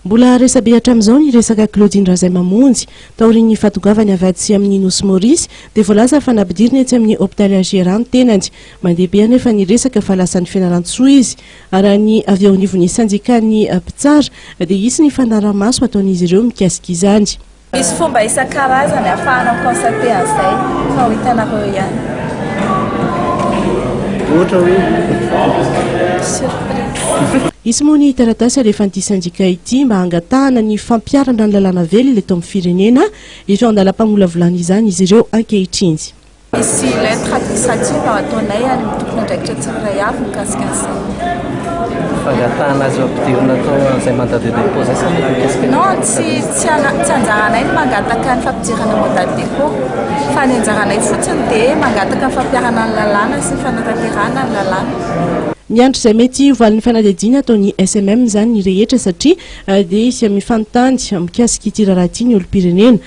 Mbola resabe hatramin'izao ny resaka Claudine Razaimamonjy taorian'ny fatongavany avy atsy amin'ny Nosy Maurice dia voalaza fa nampidiriny etsy amin'ny hôpitaly Agéran tenany mandeha be anefa ny resaka falasan'ny fianaran-tsoa izy araha ny avy ao anivon'ny sanjikan'ny mpitsara dia isy ny fanaramaso ataon'izy ireo mikasika izany. Misy fomba isan-karazany ahafahanao constater an'izay fa ho hitanareo ihany. Ohatra hoe surprise. Isy moa ny taratasy rehefa ity sanjika ity mba hangatahana ny fampiarana ny lalàna vely leto amin'ny firenena ireo andalam-pamolavolana izany izy ireo ankehitriny. Misy lettre administrative ao ataonay ary mitokona andraikitra tsirairay avy mikasika an'izay. fangatahana azy ampidirina atao izay mandat de dépôt zay sa mikasika Non, tsy anjaranay ny mangataka ny fampidirana mandat de dépôt fa ny anjaranay fotsiny dia mangataka ny fampiarana ny lalàna sy ny fanatanterahana ny lalàna. Ny andro izay mety valin'ny fanadihadiana ataon'ny SMM zany ny rehetra satria dia isy mifanontany mikasika ity raharaha ity ny olom-pirenena.